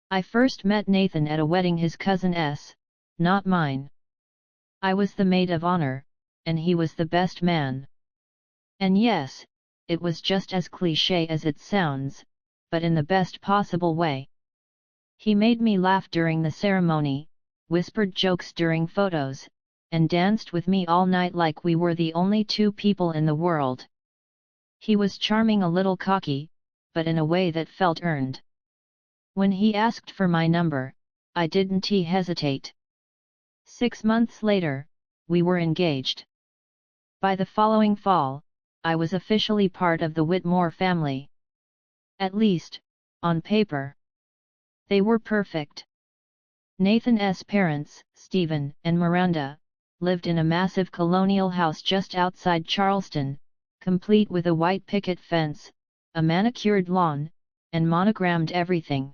I first met Nathan at a wedding his cousin S, not mine. I was the maid of honor, and he was the best man. And yes, it was just as cliché as it sounds, but in the best possible way. He made me laugh during the ceremony, whispered jokes during photos, and danced with me all night like we were the only two people in the world. He was charming, a little cocky, but in a way that felt earned. When he asked for my number, I didn't hesitate. 6 months later, we were engaged. By the following fall, I was officially part of the Whitmore family. At least, on paper. They were perfect. Nathan's parents, Stephen and Miranda, lived in a massive colonial house just outside Charleston, complete with a white picket fence, a manicured lawn, and monogrammed everything.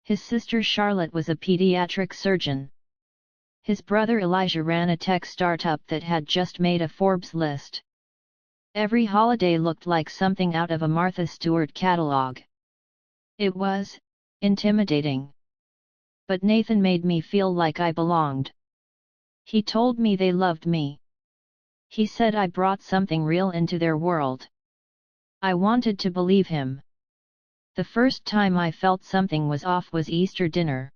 His sister Charlotte was a pediatric surgeon. His brother Elijah ran a tech startup that had just made a Forbes list. Every holiday looked like something out of a Martha Stewart catalog. It was intimidating. But Nathan made me feel like I belonged. He told me they loved me. He said I brought something real into their world. I wanted to believe him. The first time I felt something was off was Easter dinner.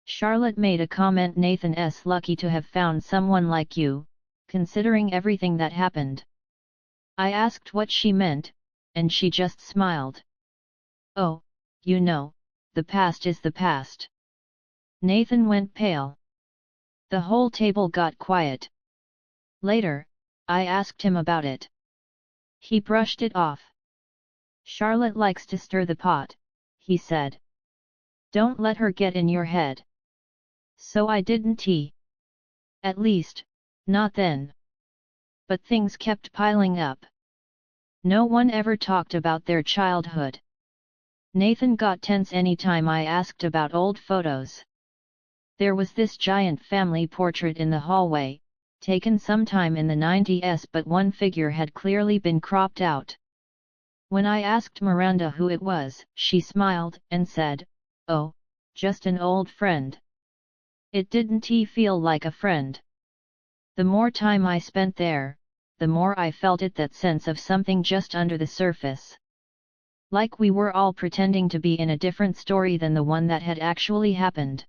Charlotte made a comment, "Nathan's lucky to have found someone like you, considering everything that happened." I asked what she meant, and she just smiled. "Oh, you know, the past is the past." Nathan went pale. The whole table got quiet. Later, I asked him about it. He brushed it off. "Charlotte likes to stir the pot," he said. "Don't let her get in your head." So I didn't. At least, not then. But things kept piling up. No one ever talked about their childhood. Nathan got tense anytime I asked about old photos. There was this giant family portrait in the hallway, taken sometime in the 90s, but one figure had clearly been cropped out. When I asked Miranda who it was, she smiled and said, "Oh, just an old friend." It didn't feel like a friend. The more time I spent there, the more I felt it, that sense of something just under the surface. Like we were all pretending to be in a different story than the one that had actually happened.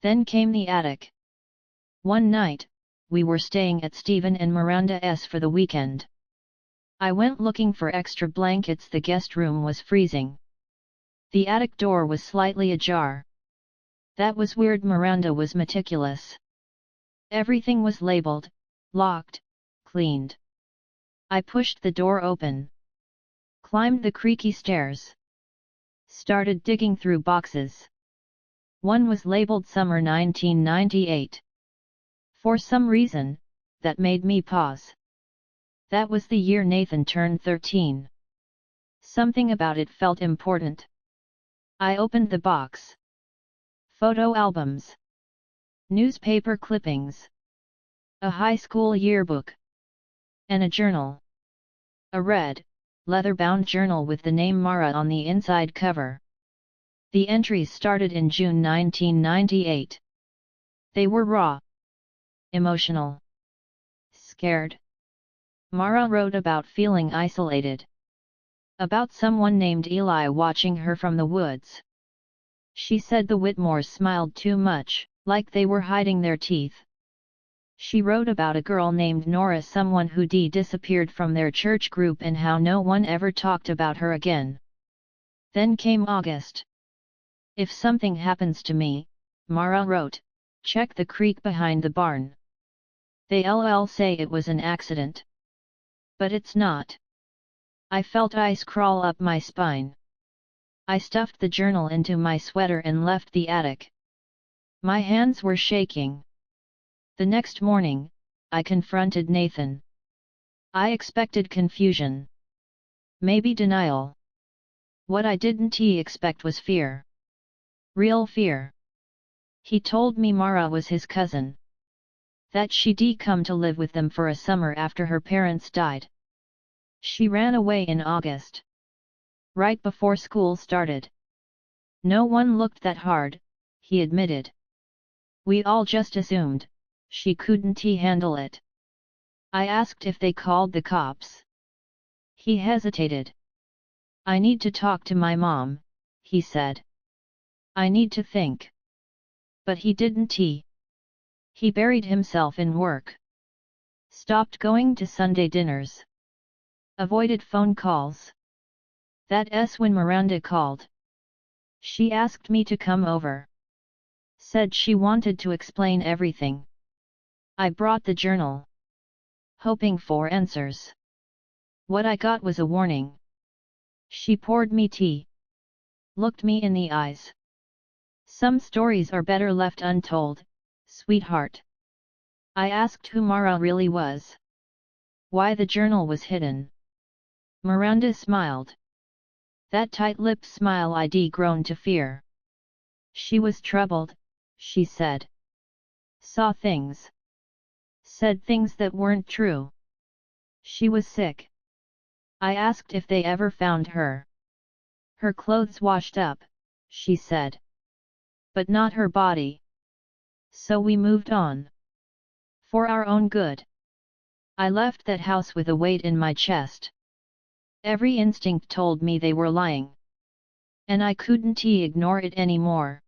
Then came the attic. One night, we were staying at Stephen and Miranda's for the weekend. I went looking for extra blankets. The guest room was freezing. The attic door was slightly ajar. That was weird. Miranda was meticulous. Everything was labeled, locked, cleaned. I pushed the door open. Climbed the creaky stairs. Started digging through boxes. One was labeled Summer 1998. For some reason, that made me pause. That was the year Nathan turned 13. Something about it felt important. I opened the box. Photo albums. Newspaper clippings. A high school yearbook. And a journal. A red, leather-bound journal with the name Mara on the inside cover. The entries started in June 1998. They were raw. Emotional. Scared. Mara wrote about feeling isolated. About someone named Eli watching her from the woods. She said the Whitmores smiled too much, like they were hiding their teeth. She wrote about a girl named Nora, someone who disappeared from their church group, and how no one ever talked about her again. Then came August. "If something happens to me," Mara wrote, "check the creek behind the barn. They LOL say it was an accident. But it's not." I felt ice crawl up my spine. I stuffed the journal into my sweater and left the attic. My hands were shaking. The next morning, I confronted Nathan. I expected confusion. Maybe denial. What I didn't expect was fear. Real fear. He told me Mara was his cousin. That she'd come to live with them for a summer after her parents died. She ran away in August. Right before school started. No one looked that hard, he admitted. We all just assumed, she couldn't handle it. I asked if they called the cops. He hesitated. I need to talk to my mom, he said. I need to think. But he didn't. He buried himself in work. Stopped going to Sunday dinners. Avoided phone calls. That's when Miranda called. She asked me to come over. Said she wanted to explain everything. I brought the journal. Hoping for answers. What I got was a warning. She poured me tea. Looked me in the eyes. Some stories are better left untold, sweetheart. I asked who Mara really was. Why the journal was hidden. Miranda smiled. That tight-lipped smile I'd grown to fear. She was troubled, she said. Saw things. Said things that weren't true. She was sick. I asked if they ever found her. Her clothes washed up, she said. But not her body. So we moved on. For our own good. I left that house with a weight in my chest. Every instinct told me they were lying. And I couldn't ignore it anymore.